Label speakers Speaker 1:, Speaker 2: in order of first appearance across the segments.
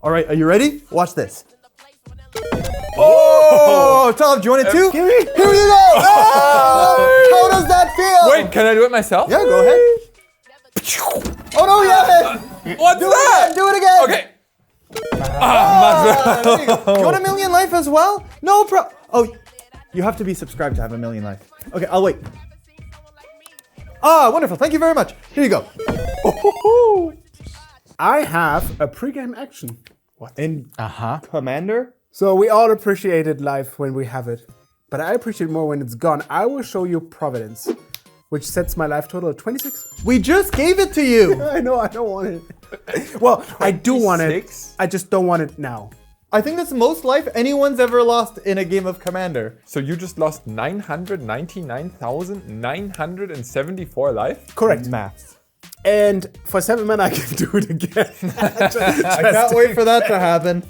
Speaker 1: All right, are you ready? Watch this. Oh, Thoralf, do you want it too? Here we go. Oh, how does that feel?
Speaker 2: Wait, can I do it myself?
Speaker 1: Yeah, go ahead. Oh no, yeah.
Speaker 2: What's that?
Speaker 1: Do it again.
Speaker 2: Okay.
Speaker 1: There you go. Do you want a million life as well? No problem. Oh, you have to be subscribed to have a million life. Okay, I'll wait. Ah, wonderful. Thank you very much. Here you go.
Speaker 3: I have a pre-game action.
Speaker 1: What? In Commander?
Speaker 3: So we all appreciated life when we have it, but I appreciate more when it's gone. I will show you Providence, which sets my life total at 26.
Speaker 1: We just gave it to you.
Speaker 3: I know, I don't want it. Well, I do want it. I just don't want it now.
Speaker 1: I think that's the most life anyone's ever lost in a game of Commander.
Speaker 2: So you just lost 999,974 life?
Speaker 3: Correct.
Speaker 1: Maths.
Speaker 3: And for 7 men, I can do it again.
Speaker 1: I can't wait for that to happen.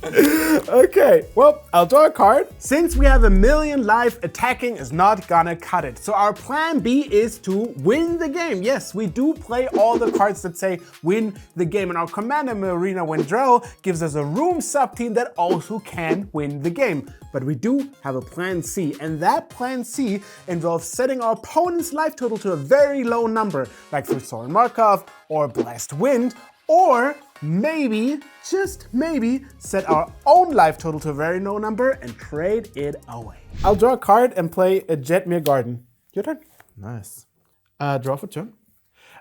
Speaker 3: Okay, well, I'll draw a card. Since we have a million life, attacking is not gonna cut it. So our plan B is to win the game. Yes, we do play all the cards that say win the game. And our Commander Marina Wendrell gives us a room sub-team that also can win the game. But we do have a plan C, and that plan C involves setting our opponent's life total to a very low number, like through Soren Markov or Blast Wind, or maybe, just maybe, set our own life total to a very low number and trade it away. I'll draw a card and play a Jetmir Garden. Your turn. Nice. Draw for turn.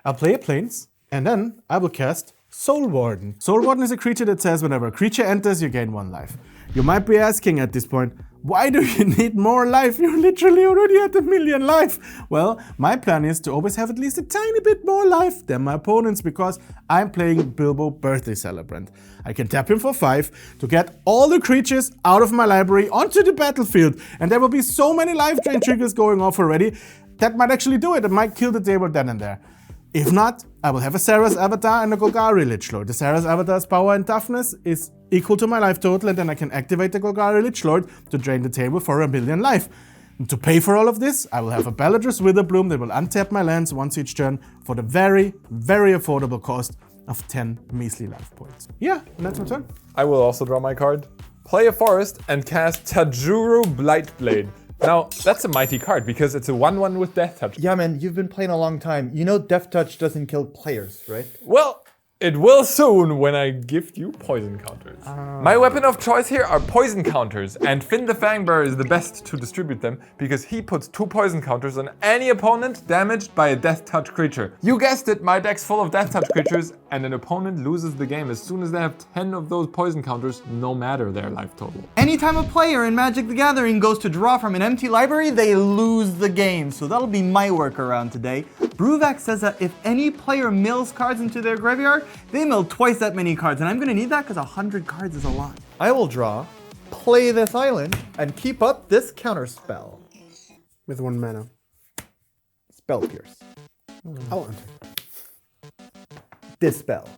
Speaker 3: I'll play a Plains, and then I will cast Soul Warden. Soul Warden is a creature that says whenever a creature enters, you gain 1 life. You might be asking at this point, why do you need more life? You're literally already at a million life. Well, my plan is to always have at least a tiny bit more life than my opponents because I'm playing Bilbo Birthday Celebrant. I can tap him for 5 to get all the creatures out of my library onto the battlefield. And there will be so many life drain triggers going off already that might actually do it. It might kill the table then and there. If not, I will have a Sarah's Avatar and a Golgari Lich Lord. The Sarah's Avatar's power and toughness is equal to my life total, and then I can activate the Golgari Lich Lord to drain the table for a million life. And to pay for all of this, I will have a Bellatrix Witherbloom that will untap my lands once each turn for the very, very affordable cost of 10 measly life points. Yeah, and that's my turn.
Speaker 2: I will also draw my card. Play a forest and cast Tajuru Blightblade. Now, that's a mighty card because it's a 1/1 with Death Touch.
Speaker 1: Yeah, man, you've been playing a long time. You know Death Touch doesn't kill players, right?
Speaker 2: Well, it will soon when I gift you poison counters. My weapon of choice here are poison counters, and Finn the Fangbearer is the best to distribute them because he puts 2 poison counters on any opponent damaged by a Death Touch creature. You guessed it, my deck's full of Death Touch creatures, and an opponent loses the game as soon as they have 10 of those poison counters, no matter their life total.
Speaker 1: Anytime a player in Magic the Gathering goes to draw from an empty library, they lose the game. So that'll be my workaround today. Bruvac says that if any player mills cards into their graveyard, they mill twice that many cards. And I'm gonna need that because 100 cards is a lot. I will draw, play this island, and keep up this counter spell.
Speaker 3: With 1 mana.
Speaker 1: Spell Pierce.
Speaker 3: I want
Speaker 1: Dispel.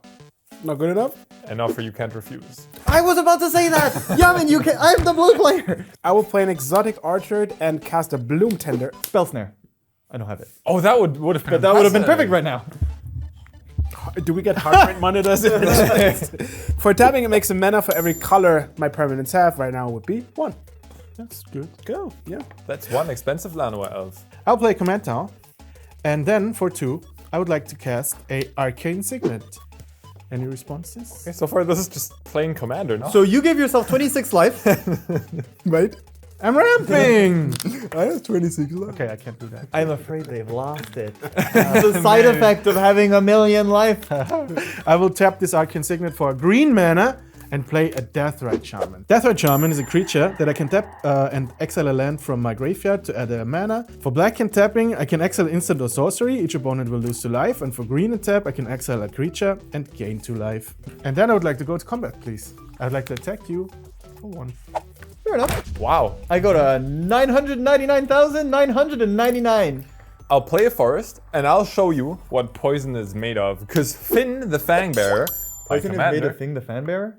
Speaker 3: Not good enough?
Speaker 2: An offer you can't refuse.
Speaker 1: I was about to say that! Yamin, you can. I'm the blue player!
Speaker 3: I will play an exotic archer and cast a Bloom Tender.
Speaker 1: Spell Snare. I don't have it.
Speaker 2: Oh, that would have been
Speaker 1: That would have been perfect right now.
Speaker 3: Do we get heart rate monitors? For tapping, it makes a mana for every color my permanents have. Right now it would be 1. That's good. Go. Yeah.
Speaker 2: That's 1 expensive Lanois elf.
Speaker 3: I'll play Command Tower. And then for 2, I would like to cast a Arcane Signet. Any responses?
Speaker 2: Okay, so far this is just plain Commander, no?
Speaker 1: So you give yourself 26 life.
Speaker 3: Right? I'm ramping! I have 26 left. Okay, I can't do that.
Speaker 1: I'm afraid they've lost it. It's a side effect of having a million life.
Speaker 3: I will tap this Arcane Signet for a green mana and play a Deathrite Shaman. Deathrite Shaman is a creature that I can tap and exile a land from my graveyard to add a mana. For black and tapping, I can exile instant or sorcery. Each opponent will lose 2 life. And for green and tap, I can exile a creature and gain 2 life. And then I would like to go to combat, please. I would like to attack you for 1.
Speaker 1: Fair enough.
Speaker 2: Wow.
Speaker 1: I go to 999,999.
Speaker 2: I'll play a forest and I'll show you what poison is made of. Because Finn the Fangbearer,
Speaker 1: Poison is made of Thing the Fanbearer?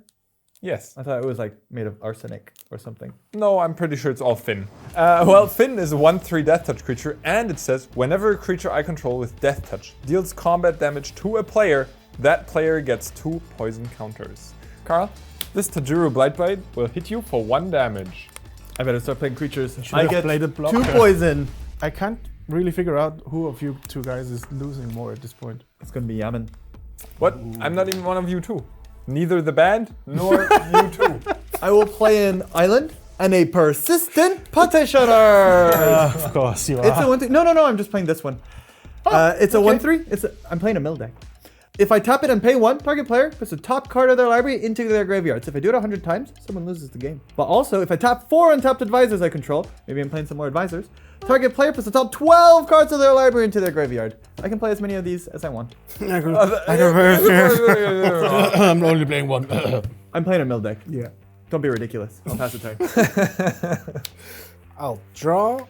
Speaker 2: Yes.
Speaker 1: I thought it was like made of arsenic or something.
Speaker 2: No, I'm pretty sure it's all Finn. Well, Finn is a 1/3 Death Touch creature, and it says, whenever a creature I control with Death Touch deals combat damage to a player, that player gets 2 poison counters. Carl, this Tajuru Blightblade will hit you for 1 damage.
Speaker 1: I better start playing creatures.
Speaker 3: Should
Speaker 1: I
Speaker 3: have
Speaker 1: get
Speaker 3: played a
Speaker 1: 2
Speaker 3: blocker.
Speaker 1: poison.
Speaker 3: I can't really figure out who of you two guys is losing more at this point.
Speaker 1: It's gonna be Yamin.
Speaker 2: What? I'm not even one of you two. Neither the band nor you two.
Speaker 1: I will play an island and a persistent petitioner.
Speaker 3: Of course you are.
Speaker 1: It's a 1-3. No, I'm just playing this one. It's a 1-3. I'm playing a mill deck. If I tap it and pay 1, target player puts the top card of their library into their graveyard. So if I do it 100 times, someone loses the game. But also, if I tap 4 untapped advisors I control, maybe I'm playing some more advisors, target player puts the top 12 cards of their library into their graveyard. I can play as many of these as I want.
Speaker 3: I'm only playing one.
Speaker 1: I'm playing a mill deck.
Speaker 3: Yeah.
Speaker 1: Don't be ridiculous. I'll pass the turn.
Speaker 3: I'll draw,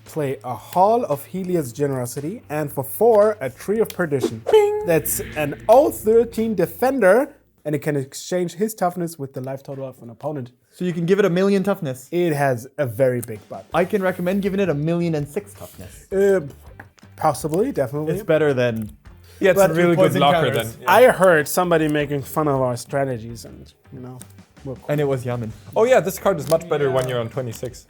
Speaker 3: play a Hall of Helios Generosity, and for 4, a Tree of Perdition. Bing! That's an 0-13 defender, and it can exchange his toughness with the life total of an opponent.
Speaker 1: So you can give it 1,000,000 toughness.
Speaker 3: It has a very big butt.
Speaker 1: I can recommend giving it 1,000,006 toughness.
Speaker 3: Possibly, definitely.
Speaker 1: It's better than...
Speaker 2: Yeah, it's
Speaker 1: But
Speaker 2: a really
Speaker 1: with
Speaker 2: good
Speaker 1: poison
Speaker 2: blocker then.
Speaker 1: counters.
Speaker 2: Yeah.
Speaker 3: I heard somebody making fun of our strategies, and we're cool.
Speaker 1: And it was Yamin.
Speaker 2: Oh yeah, this card is much better when you're on 26.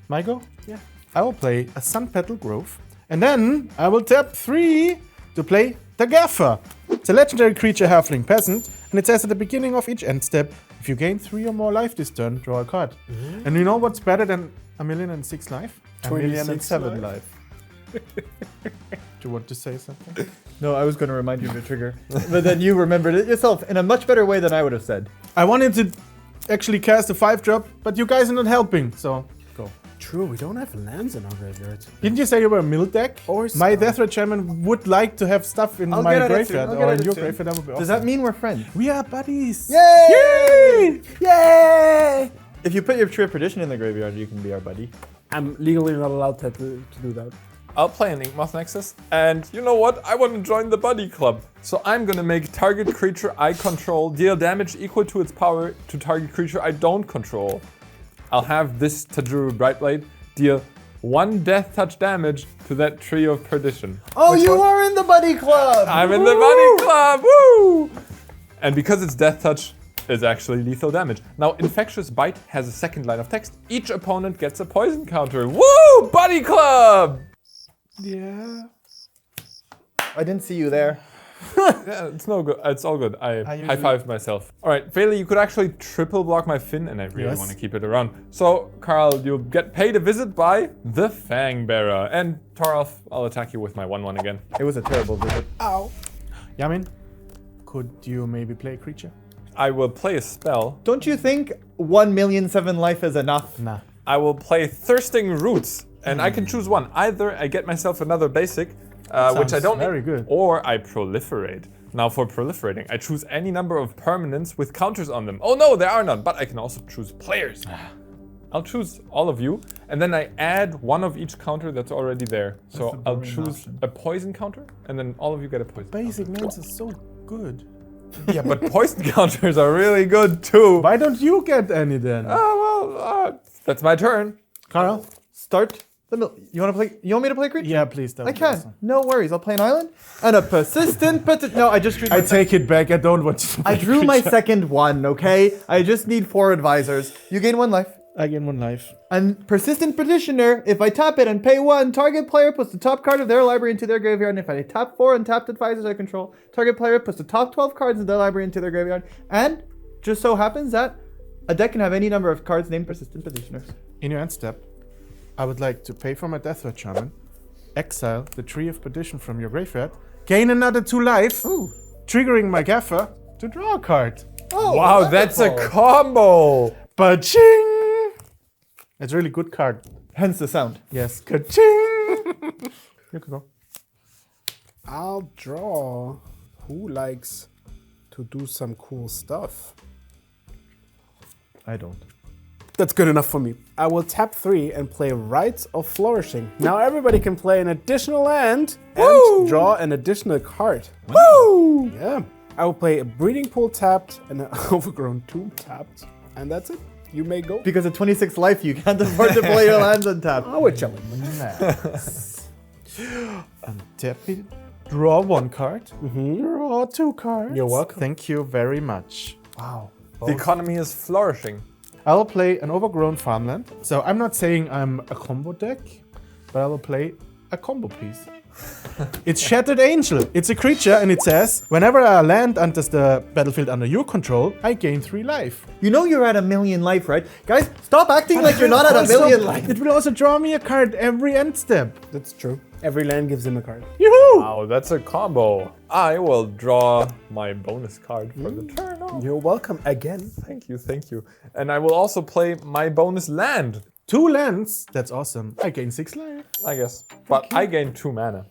Speaker 3: My go? Yeah. I will play a Sun Petal Grove, and then I will tap 3 to play the Gaffer. It's a legendary creature, halfling peasant, and it says at the beginning of each end step, if you gain 3 or more life this turn, draw a card. And you know what's better than 1,006 life? 1,007 life. Do you want to say something?
Speaker 1: No, I was going to remind you of the trigger. But then you remembered it yourself in a much better way than I would have said.
Speaker 3: I wanted to actually cast a 5-drop, but you guys are not helping, so go. True, we don't have lands in our graveyard. Didn't you say you were a mill deck? Or my Death Red Shaman would like to have stuff in
Speaker 1: I'll
Speaker 3: my
Speaker 1: get at it
Speaker 3: graveyard,
Speaker 1: soon. I'll
Speaker 3: or
Speaker 1: get
Speaker 3: in
Speaker 1: at
Speaker 3: your
Speaker 1: it soon.
Speaker 3: graveyard. That would be awesome.
Speaker 1: Does that mean we're friends?
Speaker 3: We are buddies.
Speaker 1: Yay! Yay! If you put your Tree of Perdition in the graveyard, you can be our buddy.
Speaker 3: I'm legally not allowed to do that.
Speaker 2: I'll play an Inkmoth Nexus, and you know what? I want to join the buddy club. So I'm gonna make target creature I control deal damage equal to its power to target creature I don't control. I'll have this Tajuru Brightblade deal 1 death touch damage to that Tree of Perdition.
Speaker 1: Oh, you are in the buddy club!
Speaker 2: I'm in the buddy club! Woo! And because it's death touch, it's actually lethal damage. Now, Infectious Bite has a second line of text. Each opponent gets a poison counter. Woo! Buddy club!
Speaker 3: Yeah.
Speaker 1: I didn't see you there.
Speaker 2: Yeah, it's no good. It's all good. I high-fived myself. All right, Fele, you could actually triple block my Finn, and I really want to keep it around. So, Carl, you'll get paid a visit by the Fangbearer. And Thoralf, I'll attack you with my 1/1 again.
Speaker 1: It was a terrible visit.
Speaker 3: Ow. Yamin, could you maybe play a creature?
Speaker 2: I will play a spell.
Speaker 1: Don't you think 1,000,007 life is enough?
Speaker 3: Nah.
Speaker 2: I will play Thirsting Roots, and I can choose one. Either I get myself another basic, which I don't need,
Speaker 3: very good.
Speaker 2: or I proliferate. Now for proliferating, I choose any number of permanents with counters on them. Oh no, there are none, but I can also choose players. I'll choose all of you, and then I add 1 of each counter that's already there. So I'll choose a poison counter, and then all of you get a poison
Speaker 3: Basic
Speaker 2: counter.
Speaker 3: lands is so good.
Speaker 2: Yeah, but poison counters are really good too.
Speaker 3: Why don't you get any then?
Speaker 2: That's my turn.
Speaker 1: Carl, start the mill. You want to play? You want me to play creature?
Speaker 3: Yeah, please.
Speaker 1: I can. No worries. I'll play an island and a persistent No, I just drew.
Speaker 3: I take it back. I don't want to.
Speaker 1: I drew my second one. Okay. I just need 4 advisors. You gain 1 life.
Speaker 3: I gain 1 life.
Speaker 1: And Persistent Petitioner, if I tap it and pay 1, target player puts the top card of their library into their graveyard. And if I tap 4 untapped advisors I control, target player puts the top 12 cards of their library into their graveyard. And just so happens that a deck can have any number of cards named Persistent Petitioners.
Speaker 3: In your end step, I would like to pay for my Death Red Shaman, exile the Tree of Perdition from your graveyard, gain another 2 life, triggering my Gaffer to draw a card.
Speaker 1: Oh,
Speaker 2: Wow, that's a combo.
Speaker 3: Ba-ching! It's a really good card.
Speaker 1: Hence the sound.
Speaker 3: Yes. Ka-ching! You can go. I'll draw. Who likes to do some cool stuff?
Speaker 1: I don't.
Speaker 3: That's good enough for me. I will tap 3 and play Rites of Flourishing. Now everybody can play an additional land and draw an additional card.
Speaker 1: Woo!
Speaker 3: Yeah. I will play a Breeding Pool tapped and an Overgrown Tomb tapped. And that's it. You may go.
Speaker 1: Because at 26 life, you can't afford to play your lands untapped.
Speaker 3: Oh, we're chilling. Untap it. Draw 1 card. Draw 2 cards. You're welcome.
Speaker 4: Thank you very much.
Speaker 3: Wow.
Speaker 2: The economy is flourishing.
Speaker 3: I'll play an overgrown farmland. So I'm not saying I'm a combo deck, but I will play a combo piece. It's Shattered Angel. It's a creature and it says, whenever a land enters the battlefield under your control, I gain 3 life.
Speaker 1: You know you're at 1,000,000 life, right? Guys, stop acting like you're not at 1,000,000 life.
Speaker 3: It will also draw me a card every end step. That's true. Every land gives him a card. Yoo-hoo!
Speaker 2: Wow, that's a combo. I will draw my bonus card for the turn off.
Speaker 3: You're welcome again.
Speaker 2: Thank you, thank you. And I will also play my bonus land,
Speaker 3: 2 lands. That's awesome. I gain 6 life.
Speaker 2: I guess. But I gain 2 mana.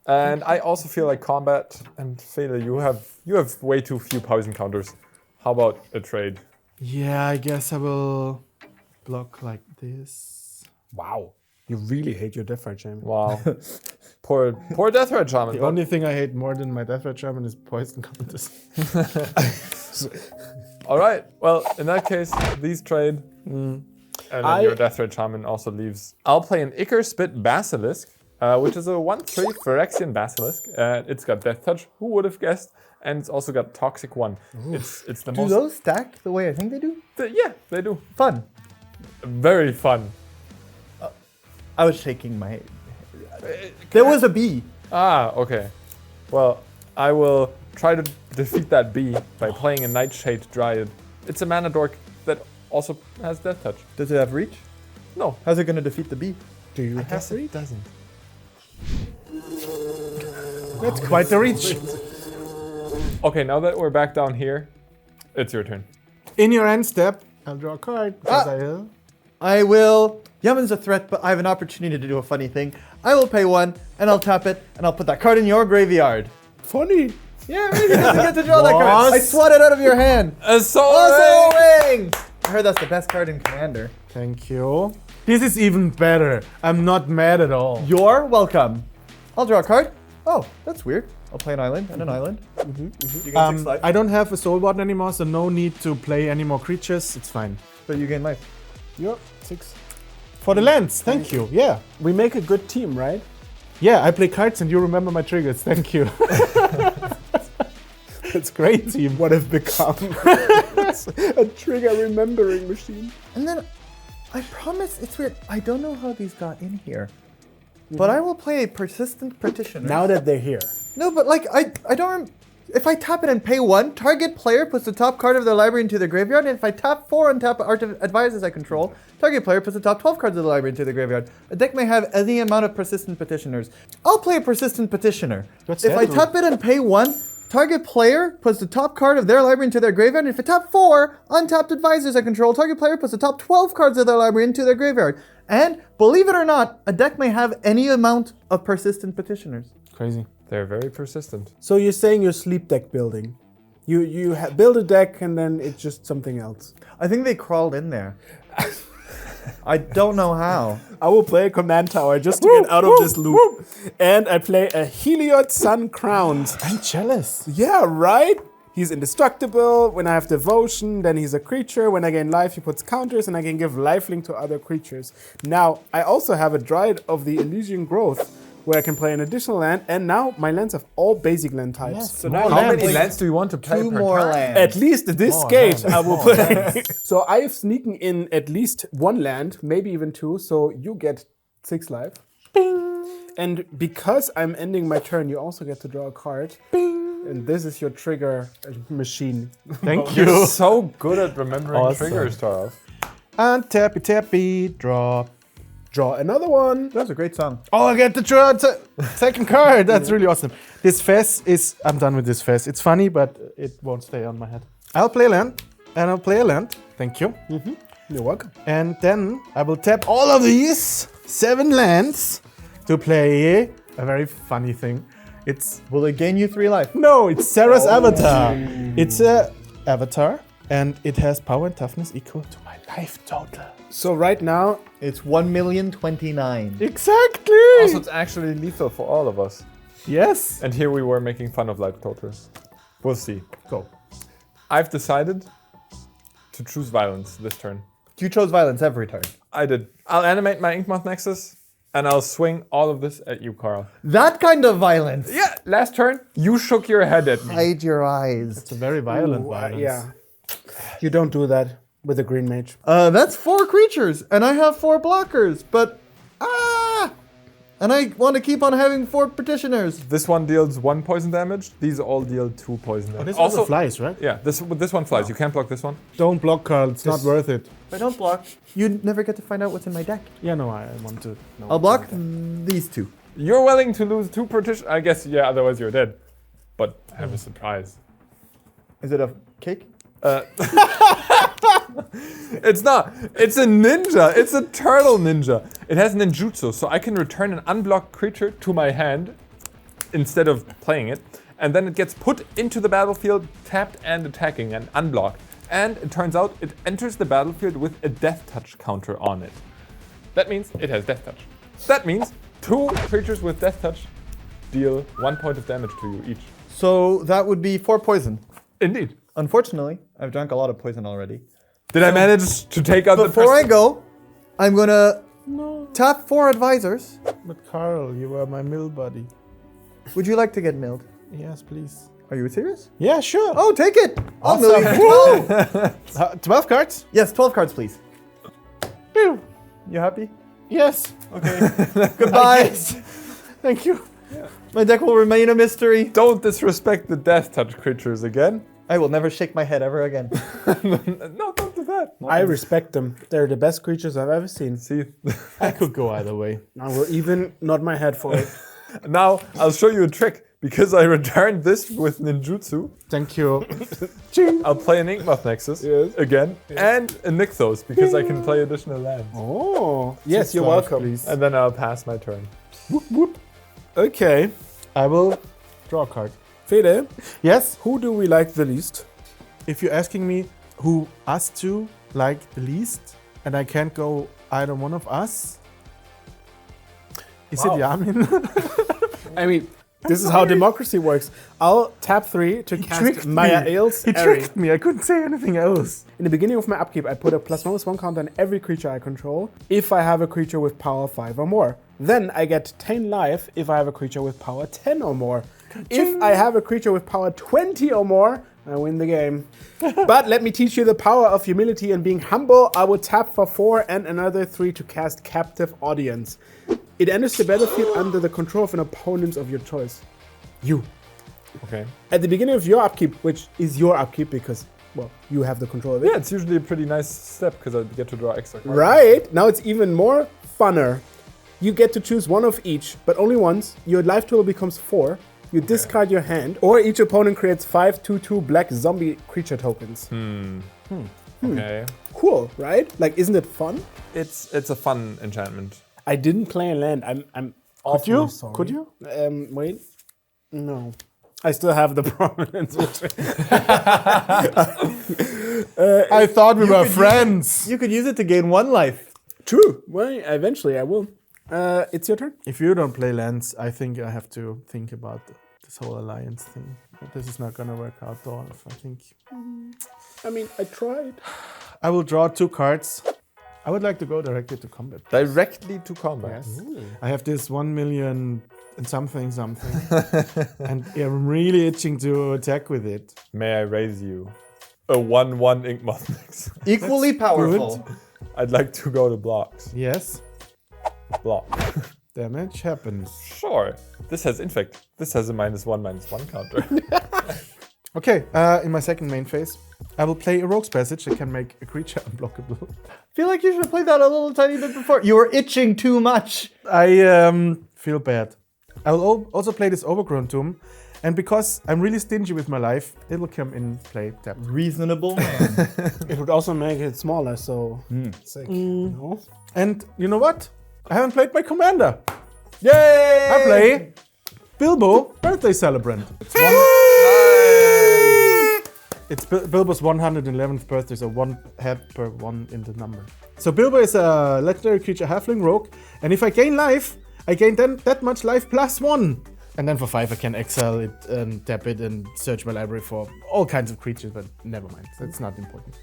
Speaker 2: And I also feel like combat and Fele, you have way too few poison counters. How about a trade?
Speaker 3: Yeah, I guess I will block like this. Wow. You really hate your Death Rat Shaman.
Speaker 2: Wow. poor Death Rat Shaman.
Speaker 3: The only thing I hate more than my Death Rat Shaman is poison counters.
Speaker 2: All right. Well, in that case, these trade. And then your Death Rat Shaman also leaves. I'll play an Ichor Spit Basilisk, which is a 1/3 Phyrexian Basilisk. It's got Death Touch. Who would have guessed? And it's also got Toxic 1. It's the
Speaker 1: Do
Speaker 2: most.
Speaker 1: those stack the way I think they do?
Speaker 2: Yeah, they do.
Speaker 1: Fun.
Speaker 2: Very fun.
Speaker 1: I was shaking my head. There was a bee.
Speaker 2: Ah, okay. Well, I will try to defeat that bee by playing a Nightshade Dryad. It's a mana dork that also has Death Touch.
Speaker 1: Does it have reach?
Speaker 2: No.
Speaker 1: How's it going to defeat the bee?
Speaker 3: Do you
Speaker 2: I
Speaker 3: have
Speaker 2: guess
Speaker 3: reach?
Speaker 2: it doesn't.
Speaker 3: That's quite the reach.
Speaker 2: Okay, now that we're back down here, it's your turn.
Speaker 3: In your end step, I'll draw a card.
Speaker 1: I will. Yaman's a threat, but I have an opportunity to do a funny thing. I will pay 1, and I'll tap it, and I'll put that card in your graveyard.
Speaker 3: Funny.
Speaker 1: Yeah, maybe you get to draw that card. I swat it out of your hand.
Speaker 2: A Soul
Speaker 1: Soul
Speaker 2: Ring!
Speaker 1: Ring! I heard that's the best card in Commander.
Speaker 3: Thank you. This is even better. I'm not mad at all.
Speaker 1: You're welcome. I'll draw a card. Oh, that's weird. I'll play an island and an island. You gain 6 life,
Speaker 3: I don't have a Soul Warden anymore, so no need to play any more creatures. It's fine.
Speaker 1: but you gain life.
Speaker 3: Yep, 6. For the lands, thank you. Yeah.
Speaker 4: We make a good team, right?
Speaker 3: Yeah, I play cards and you remember my triggers. Thank you. It's great, team.
Speaker 4: What have become a trigger remembering machine.
Speaker 1: And then, I promise, it's weird. I don't know how these got in here. But I will play a Persistent Petitioner.
Speaker 4: Now that they're here.
Speaker 1: No, but like, I don't... If I tap it and pay 1, target player puts the top card of their library into their graveyard, and if I tap 4 and tap Art of Advisors I control, target player puts the top 12 cards of the library into the graveyard. A deck may have any amount of Persistent Petitioners. I'll play a Persistent Petitioner.
Speaker 3: What's
Speaker 1: If
Speaker 3: that?
Speaker 1: I tap it and pay 1, target player puts the top card of their library into their graveyard, and if I tap 4, untapped Advisors I control, target player puts the top 12 cards of their library into their graveyard. And, believe it or not, a deck may have any amount of Persistent Petitioners.
Speaker 3: Crazy.
Speaker 2: They're very persistent.
Speaker 4: So you're saying you're sleep deck building. You build a deck and then it's just something else.
Speaker 1: I think they crawled in there. I don't know how.
Speaker 4: I will play a command tower just to get out of this loop. And I play a Heliod Sun Crowned.
Speaker 3: I'm jealous.
Speaker 4: Yeah, right? He's indestructible. When I have devotion, then he's a creature. When I gain life, he puts counters and I can give lifelink to other creatures. Now, I also have a Dryad of the Elysian Growth where I can play an additional land, and now my lands have all basic land types.
Speaker 3: Yes.
Speaker 2: So now how many lands do you want to play
Speaker 1: 2
Speaker 2: per
Speaker 1: more
Speaker 2: turn?
Speaker 1: lands.
Speaker 4: At least at this
Speaker 3: More
Speaker 4: stage,
Speaker 3: lands.
Speaker 4: I will play. So I have sneaking in at least 1 land, maybe even 2, so you get 6 life. Bing. And because I'm ending my turn, you also get to draw a card. Bing. And this is your trigger machine.
Speaker 3: Thank
Speaker 2: You're
Speaker 3: you.
Speaker 2: so good at remembering
Speaker 3: Awesome.
Speaker 2: triggers, Thoralf.
Speaker 3: And tappy tappy, draw.
Speaker 4: Draw another one.
Speaker 1: That's a great song.
Speaker 3: Oh, I get to draw a second card. That's really awesome. This fez is... I'm done with this fez. It's funny, but it won't stay on my head. I'll play a land, and I'll play a land. Thank you.
Speaker 4: You're welcome.
Speaker 3: And then I will tap all of these 7 lands to play a very funny thing. It's...
Speaker 1: Will it gain you 3 life?
Speaker 3: No, it's Sarah's avatar. It's a avatar, and it has power and toughness equal to my life total.
Speaker 4: So right now,
Speaker 1: It's 1,029,000.
Speaker 3: Exactly!
Speaker 2: Also, it's actually lethal for all of us.
Speaker 3: Yes.
Speaker 2: And here we were making fun of life totals. We'll see.
Speaker 3: Go.
Speaker 2: I've decided to choose violence this turn.
Speaker 1: You chose violence every turn.
Speaker 2: I did. I'll animate my Inkmoth Nexus, and I'll swing all of this at you, Carl.
Speaker 1: That kind of violence.
Speaker 2: Yeah, last turn, you shook your head at me.
Speaker 1: Hide your eyes.
Speaker 3: It's a very violent violence.
Speaker 4: yeah. You don't do that with a green mage.
Speaker 1: That's 4 creatures, and I have 4 blockers, but and I want to keep on having 4 petitioners.
Speaker 2: This one deals 1 poison damage. These all deal 2 poison damage.
Speaker 3: This also flies, right?
Speaker 2: Yeah, this one flies. You can't block this one.
Speaker 3: Don't block, Carl. It's not worth it.
Speaker 1: If I don't block, you never get to find out what's in my deck.
Speaker 3: Yeah, no, I want to know.
Speaker 1: I'll block these 2.
Speaker 2: You're willing to lose 2 petition. I guess, yeah, otherwise you're dead. But I have a surprise.
Speaker 1: Is it a cake?
Speaker 2: It's not. It's a ninja. It's a turtle ninja. It has ninjutsu, so I can return an unblocked creature to my hand instead of playing it. And then it gets put into the battlefield, tapped and attacking and unblocked. And it turns out it enters the battlefield with a death touch counter on it. That means it has death touch. That means 2 creatures with death touch deal 1 point of damage to you each.
Speaker 1: So that would be 4 poison.
Speaker 2: Indeed.
Speaker 1: Unfortunately, I've drank a lot of poison already.
Speaker 2: Did I manage to take out the
Speaker 1: Before I
Speaker 2: person?
Speaker 1: go, I'm gonna tap 4 advisors.
Speaker 3: But Carl, you are my mill buddy.
Speaker 1: Would you like to get milled?
Speaker 3: Yes, please.
Speaker 1: Are you serious?
Speaker 3: Yeah, sure.
Speaker 1: Oh, take it! I'll mill you. 12.
Speaker 3: 12 cards?
Speaker 1: Yes, 12 cards, please. You happy?
Speaker 3: Yes.
Speaker 1: Okay. Goodbye.
Speaker 3: Thank you.
Speaker 1: My deck will remain a mystery.
Speaker 2: Don't disrespect the death touch creatures again.
Speaker 1: I will never shake my head ever again.
Speaker 2: No, don't do that.
Speaker 4: I respect them. They're the best creatures I've ever seen.
Speaker 2: See,
Speaker 3: I could go either way.
Speaker 4: I will even nod my head for it.
Speaker 2: now I'll show you a trick. Because I returned this with ninjutsu,
Speaker 3: Thank you.
Speaker 2: I'll play an Inkmoth Nexus again and a Nixos because I can play additional lands.
Speaker 4: Oh, yes, you're
Speaker 3: Thoralf,
Speaker 4: welcome.
Speaker 3: please.
Speaker 2: And then I'll pass my turn.
Speaker 4: Okay.
Speaker 3: I will draw a card.
Speaker 4: Fele,
Speaker 3: Yes?
Speaker 4: who do we like the least?
Speaker 3: If you're asking me who us two like the least, and I can't go either one of us, is it Jamin?
Speaker 4: I mean, this is how democracy works. I'll tap 3 to cast Maya Ale's
Speaker 3: He
Speaker 4: Airy.
Speaker 3: tricked me. I couldn't say anything else.
Speaker 4: In the beginning of my upkeep, I put a +1/+1 counter on every creature I control if I have a creature with power 5 or more. Then I get 10 life if I have a creature with power 10 or more. If I have a creature with power 20 or more, I win the game. But let me teach you the power of humility and being humble. I will tap for 4 and another 3 to cast Captive Audience. It enters the battlefield under the control of an opponent of your choice. You.
Speaker 2: Okay.
Speaker 4: At the beginning of your upkeep, which is your upkeep because, well, you have the control of it.
Speaker 2: Yeah, it's usually a pretty nice step because I get to draw extra cards.
Speaker 4: Right? Now it's even more funner. You get to choose one of each, but only once. Your life total becomes 4. You discard your hand, or each opponent creates 5 2/2 black zombie creature tokens.
Speaker 2: Okay.
Speaker 4: Cool, right? Like, isn't it fun?
Speaker 2: It's a fun enchantment.
Speaker 4: I didn't play a land. I'm awfully
Speaker 3: you?
Speaker 4: sorry.
Speaker 3: Could you?
Speaker 4: Wait. No. I still have the prominence.
Speaker 3: I thought we were friends.
Speaker 1: You could use it to gain 1 life.
Speaker 4: True. Well, eventually I will. It's your turn.
Speaker 3: If you don't play lands, I think I have to think about this whole alliance thing. But this is not gonna work out, Thoralf, I think.
Speaker 4: I mean, I tried.
Speaker 3: I will draw 2 cards. I would like to go directly to combat.
Speaker 2: Directly to combat.
Speaker 3: Yes. I have this 1 million and something. And I'm really itching to attack with it.
Speaker 2: May I raise you a 1/1 Inkmoth Nexus?
Speaker 1: Equally powerful.
Speaker 3: good.
Speaker 2: I'd like to go to blocks.
Speaker 3: Yes.
Speaker 2: Block.
Speaker 3: Damage happens.
Speaker 2: Sure. This has, in fact, this has a -1/-1 counter.
Speaker 3: Okay, in my second main phase, I will play a Rogue's Passage that can make a creature unblockable.
Speaker 1: I feel like you should have played that a little tiny bit before. You were itching too much.
Speaker 3: I feel bad. I will also play this Overgrown Tomb, and because I'm really stingy with my life, it will come in play tapped.
Speaker 1: Reasonable man.
Speaker 4: It would also make it smaller, so sick. No?
Speaker 3: And you know what? I haven't played my commander.
Speaker 1: Yay!
Speaker 3: I play Bilbo, Birthday Celebrant. It's Bilbo's 111th birthday, so 1 head per 1 in the number. So Bilbo is a legendary creature, halfling rogue, and if I gain life, I gain then that much life +1. And then for 5 I can exile it and tap it and search my library for all kinds of creatures, but never mind, that's not important.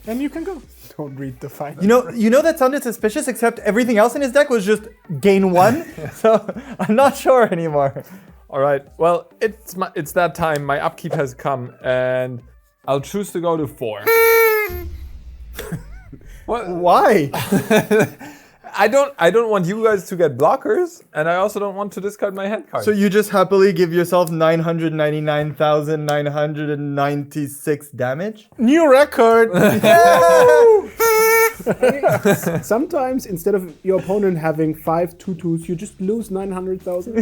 Speaker 3: And you can go.
Speaker 4: Don't read the final.
Speaker 1: You know that sounded suspicious, except everything else in his deck was just gain 1. So I'm not sure anymore.
Speaker 2: All right. Well, it's that time. My upkeep has come, and I'll choose to go to 4. What?
Speaker 1: Why?
Speaker 2: I don't want you guys to get blockers, and I also don't want to discard my hand card.
Speaker 1: So you just happily give yourself 999,996 damage?
Speaker 3: New record! Sometimes instead of your opponent having 5 2/2s, you just lose 900,000.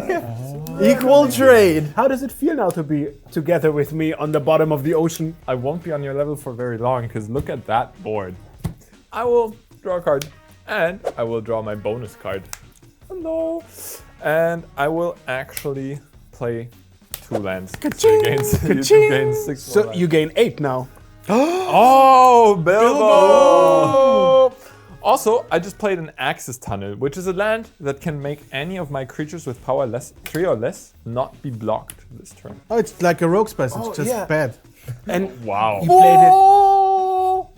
Speaker 1: Equal trade.
Speaker 3: How does it feel now to be together with me on the bottom of the ocean?
Speaker 2: I won't be on your level for very long, because look at that board. I will draw a card, and I will draw my bonus card. Hello. And I will actually play 2 lands. You gain 6
Speaker 3: So
Speaker 2: more
Speaker 3: you gain 8 now.
Speaker 2: Oh, Bilbo! Also, I just played an Axis Tunnel, which is a land that can make any of my creatures with power 3 or less not be blocked this turn.
Speaker 4: Oh, it's like a rogue's passage, just
Speaker 3: yeah.
Speaker 4: bad.
Speaker 3: And
Speaker 2: Wow.
Speaker 3: you played it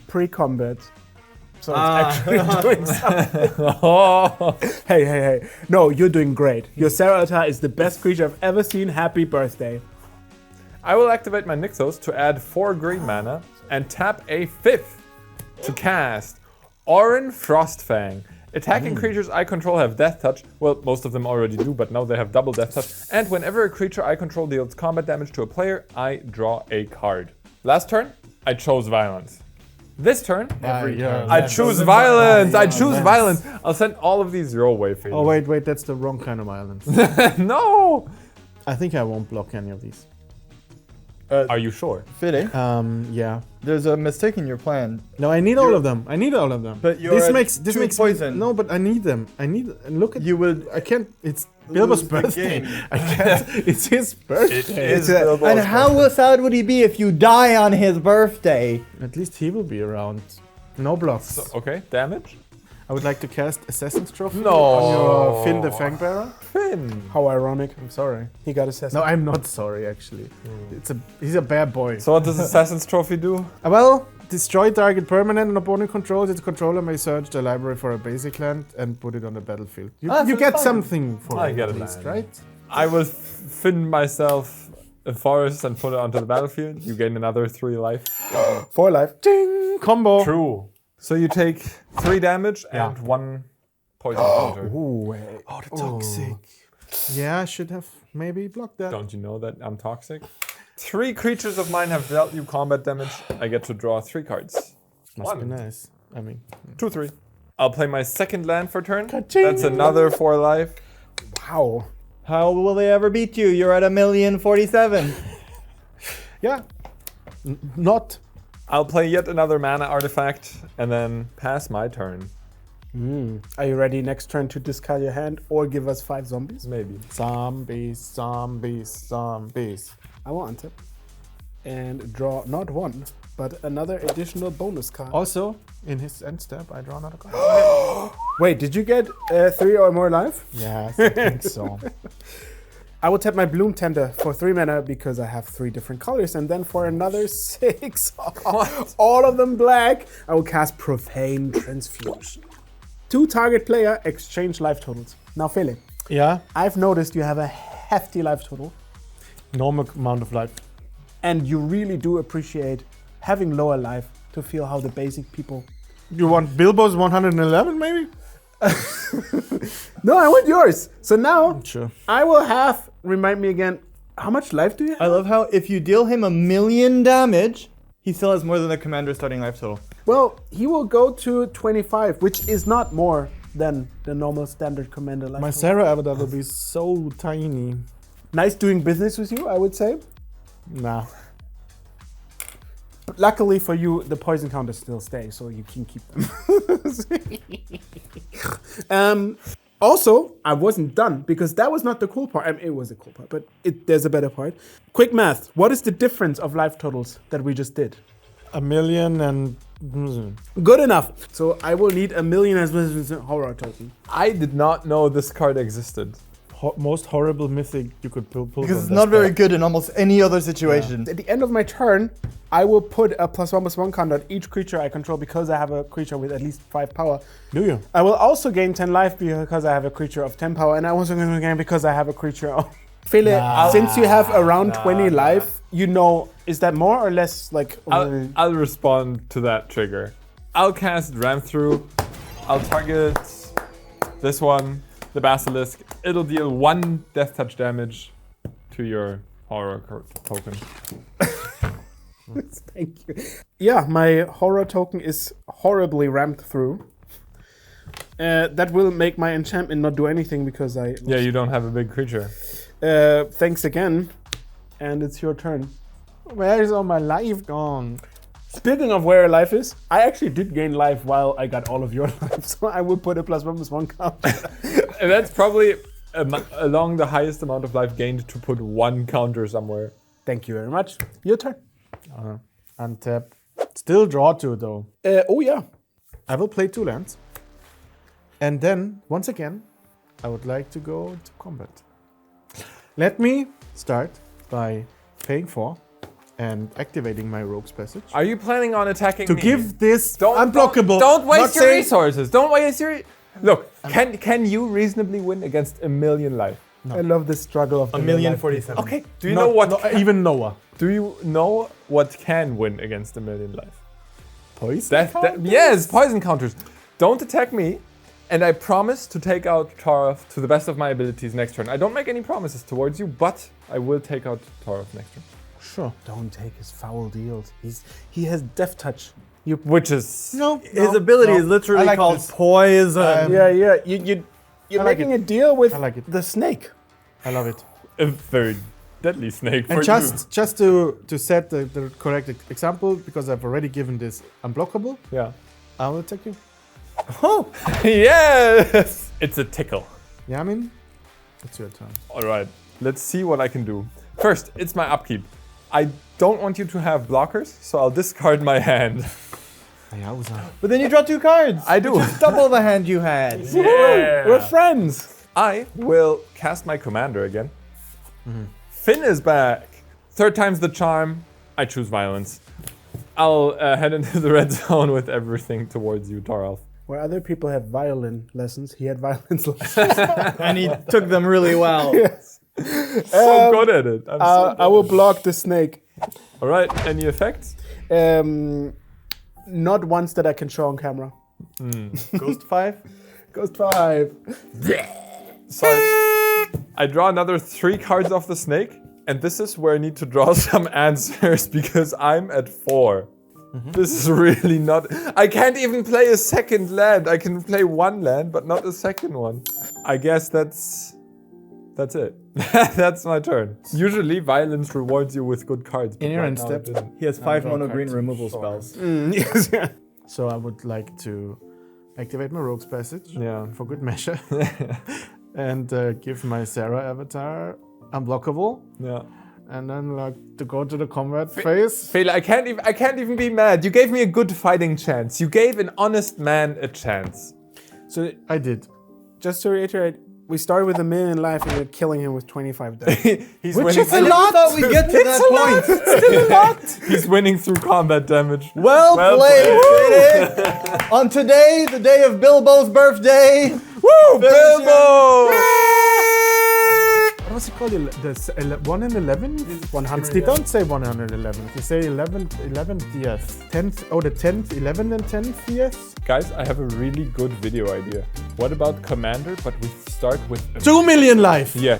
Speaker 3: pre-combat. So it's actually doing something. Hey. No, you're doing great. Your Zeratar is the best creature I've ever seen. Happy birthday.
Speaker 2: I will activate my Nixos to add 4 green mana and tap a 5th to cast Orin Frostfang. Attacking creatures I control have Death Touch. Well, most of them already do, but now they have double Death Touch. And whenever a creature I control deals combat damage to a player, I draw a card. Last turn, I chose Violence. This turn, I choose Violence. I choose Violence. I'll send all of these your way, Fele.
Speaker 4: Oh, wait, that's the wrong kind of violence.
Speaker 2: No!
Speaker 4: I think I won't block any of these.
Speaker 2: Are you sure?
Speaker 1: Fede,
Speaker 4: Yeah.
Speaker 1: there's a mistake in your plan.
Speaker 4: No, I need all of them.
Speaker 1: But you're at
Speaker 4: this
Speaker 1: 2
Speaker 4: makes
Speaker 1: poison.
Speaker 4: No, but I need them. And look at
Speaker 1: You will
Speaker 4: I can't. It's Bilbo's
Speaker 1: lose the
Speaker 4: birthday.
Speaker 1: game.
Speaker 4: I can't. It's his birthday.
Speaker 2: Is Bilbo's
Speaker 1: And how sad would he be if you die on his birthday?
Speaker 4: At least he will be around. No blocks.
Speaker 2: Okay, damage?
Speaker 4: I would like to cast Assassin's Trophy
Speaker 2: No.
Speaker 4: on your Finn the Fangbearer.
Speaker 2: Finn.
Speaker 3: How ironic.
Speaker 4: I'm sorry.
Speaker 3: He got assessed.
Speaker 4: No, I'm not sorry, actually. He's a bad boy.
Speaker 2: So what does Assassin's Trophy do?
Speaker 4: Well, destroy target permanent and opponent controls. Its controller may search the library for a basic land and put it on the battlefield. You
Speaker 1: so
Speaker 4: get
Speaker 1: fine.
Speaker 4: something for
Speaker 2: I
Speaker 4: it
Speaker 2: get
Speaker 4: at
Speaker 2: a
Speaker 4: least,
Speaker 2: land.
Speaker 4: right?
Speaker 2: I will Finn myself a forest and put it onto the battlefield. You gain another 3 life.
Speaker 3: 4 life.
Speaker 4: Ding! Combo.
Speaker 2: True. So you take 3 damage and 1 poison counter.
Speaker 3: Ooh,
Speaker 4: the toxic. Yeah, I should have maybe blocked that.
Speaker 2: Don't you know that I'm toxic? 3 creatures of mine have dealt you combat damage. I get to draw 3 cards.
Speaker 4: Must be
Speaker 2: 1,
Speaker 4: nice. I mean,
Speaker 2: 2, 3. I'll play my second land for turn.
Speaker 3: Ka-ching.
Speaker 2: That's another 4 life.
Speaker 3: wow.
Speaker 1: How will they ever beat you? You're at 1,047,000.
Speaker 4: yeah. Not.
Speaker 2: I'll play yet another mana artifact and then pass my turn.
Speaker 3: Are you ready next turn to discard your hand or give us 5 zombies?
Speaker 2: Maybe.
Speaker 4: Zombies.
Speaker 3: I will untap and draw not 1, but another additional bonus card.
Speaker 4: Also, in his end step, I draw another card.
Speaker 3: Wait, did you get 3 or more life?
Speaker 4: Yes, I think so.
Speaker 3: I will tap my Bloom Tender for 3 mana because I have 3 different colors, and then for another 6, all of them black, I will cast Profane Transfusion. 2 target player exchange life totals. Now, Fele,
Speaker 4: Yeah,
Speaker 3: I've noticed you have a hefty life total,
Speaker 4: normal amount of life.
Speaker 3: and you really do appreciate having lower life to feel how the basic people.
Speaker 4: You want Bilbo's 111, maybe?
Speaker 3: No, I want yours. So now
Speaker 4: Sure.
Speaker 3: I will have. Remind me again. How much life do you have?
Speaker 1: I love how if you deal him 1,000,000 damage, he still has more than the commander's starting life total.
Speaker 3: Well, he will go to 25, which is not more than the normal standard commander life.
Speaker 4: My
Speaker 3: total.
Speaker 4: Sarah avatar will be so tiny.
Speaker 3: Nice doing business with you, I would say.
Speaker 4: Nah.
Speaker 3: But luckily for you, the poison counters still stay, so you can keep them. Also, I wasn't done because that was not the cool part. I mean, it was a cool part, but there's a better part. Quick math. What is the difference of life totals that we just did?
Speaker 4: 1,000,000 and...
Speaker 3: Good enough. So I will need 1,000,000 as a horror token.
Speaker 2: I did not know this card existed.
Speaker 4: most horrible mythic you could pull
Speaker 1: Because
Speaker 4: from
Speaker 1: it's
Speaker 4: this
Speaker 1: not very
Speaker 4: deck.
Speaker 1: good in almost any other situation.
Speaker 3: At the end of my turn, I will put a +1/+1 counter on each creature I control because I have a creature with at least 5 power.
Speaker 4: Do you?
Speaker 3: I will also gain 10 life because I have a creature of 10 power, and I also going to gain because I have a creature of... Fele, since you have around 20 life,
Speaker 4: you know, is that more or less like?
Speaker 2: I'll respond to that trigger. I'll cast Ram Through. I'll target this one, the Basilisk. It'll deal 1 death touch damage to your horror token.
Speaker 4: Thank you. Yeah, my horror token is horribly rammed through. That will make my enchantment not do anything because I.
Speaker 2: Yeah, you don't have a big creature.
Speaker 4: Thanks again, and it's your turn.
Speaker 3: Where is all my life gone?
Speaker 4: Speaking of where life is, I actually did gain life while I got all of your life, so I will put a +1/+1 counter.
Speaker 2: And that's probably along the highest amount of life gained to put 1 counter somewhere.
Speaker 4: Thank you very much. Your turn.
Speaker 3: Untap. Still draw 2 though.
Speaker 4: Oh yeah.
Speaker 3: I will play 2 lands. And then, once again, I would like to go to combat. Let me start by paying 4 and activating my Rogue's Passage.
Speaker 2: Are you planning on attacking
Speaker 3: To
Speaker 2: me?
Speaker 3: give this
Speaker 2: Don't
Speaker 3: unblockable.
Speaker 2: Don't waste
Speaker 3: not
Speaker 2: your
Speaker 3: saying-
Speaker 2: resources. Don't waste your. Look, can you reasonably win against 1,000,000 life?
Speaker 4: I love the struggle of the
Speaker 3: 1,047,000.
Speaker 2: Okay. Do you know what?
Speaker 3: Even Noah.
Speaker 2: Do you know what can win against 1,000,000 life?
Speaker 3: Poison.
Speaker 2: Yes, poison counters. Don't attack me, and I promise to take out Thoralf to the best of my abilities next turn. I don't make any promises towards you, but I will take out Thoralf next turn.
Speaker 3: Sure.
Speaker 4: Don't take his foul deals. He has death touch.
Speaker 2: Which is
Speaker 3: No.
Speaker 1: His ability is literally
Speaker 3: I like
Speaker 1: called
Speaker 3: this.
Speaker 1: Poison.
Speaker 4: Yeah. You're
Speaker 3: I like
Speaker 4: making a deal with
Speaker 3: I like it.
Speaker 4: the snake.
Speaker 3: I love it.
Speaker 2: a very deadly snake for
Speaker 3: And
Speaker 2: you.
Speaker 3: just to set the correct example, because I've already given this unblockable,
Speaker 2: Yeah.
Speaker 3: I will attack you.
Speaker 1: Oh,
Speaker 2: Yes! It's a tickle.
Speaker 3: Jamin, it's your turn.
Speaker 2: All right, let's see what I can do. First, it's my upkeep. I don't want you to have blockers, so I'll discard my hand.
Speaker 1: but then you draw 2 cards.
Speaker 2: I do.
Speaker 1: Which is double the hand you had.
Speaker 2: Yeah.
Speaker 4: We're friends.
Speaker 2: I will cast my commander again. Finn is back. 3rd time's the charm. I choose violence. I'll head into the red zone with everything towards you, Thoralf.
Speaker 4: Where other people have violin lessons, he had violence lessons.
Speaker 1: And he took them really well.
Speaker 2: So good at it. I'm so good.
Speaker 4: I will block the snake.
Speaker 2: All right, any effects?
Speaker 4: Not ones that I can show on camera.
Speaker 1: Ghost 5.
Speaker 4: Ghost 5.
Speaker 2: So I draw another 3 cards off the snake, and this is where I need to draw some answers because I'm at 4. This is really not. I can't even play a second land. I can play 1 land, but not a second one. I guess that's it. That's my turn. Usually, violence rewards you with good cards. but
Speaker 3: In your
Speaker 2: right
Speaker 3: end
Speaker 2: now
Speaker 3: step.
Speaker 2: it didn't.
Speaker 1: He has 5
Speaker 3: draw
Speaker 1: mono green
Speaker 3: cards.
Speaker 1: removal spells.
Speaker 4: Yes, yeah.
Speaker 3: So I would like to activate my Rogue's Passage
Speaker 2: Yeah.
Speaker 3: for good measure. And give my Sarah avatar unblockable.
Speaker 2: Yeah.
Speaker 3: And then like to go to the combat phase.
Speaker 2: Fele, I can't even be mad. You gave me a good fighting chance. You gave an honest man a chance.
Speaker 4: So
Speaker 3: I did.
Speaker 4: just to reiterate, we started with 1,000,000 life and we're killing him with 25 dice.
Speaker 2: He's
Speaker 3: Which
Speaker 2: winning.
Speaker 3: is
Speaker 1: I never thought we'd get to that point.
Speaker 3: Still a lot.
Speaker 2: He's winning through combat damage.
Speaker 1: Well played, Fede. On today, the day of Bilbo's birthday.
Speaker 2: Woo, Bilbo!
Speaker 3: What was it called? The 1 in 11?
Speaker 4: 100.
Speaker 3: Don't say 111. You say 11th, yes. 10th, oh, the 10th, 11th and 10th, yes.
Speaker 2: Guys, I have a really good video idea. What about Commander, but we start with...
Speaker 3: 2 million life.
Speaker 2: Yeah,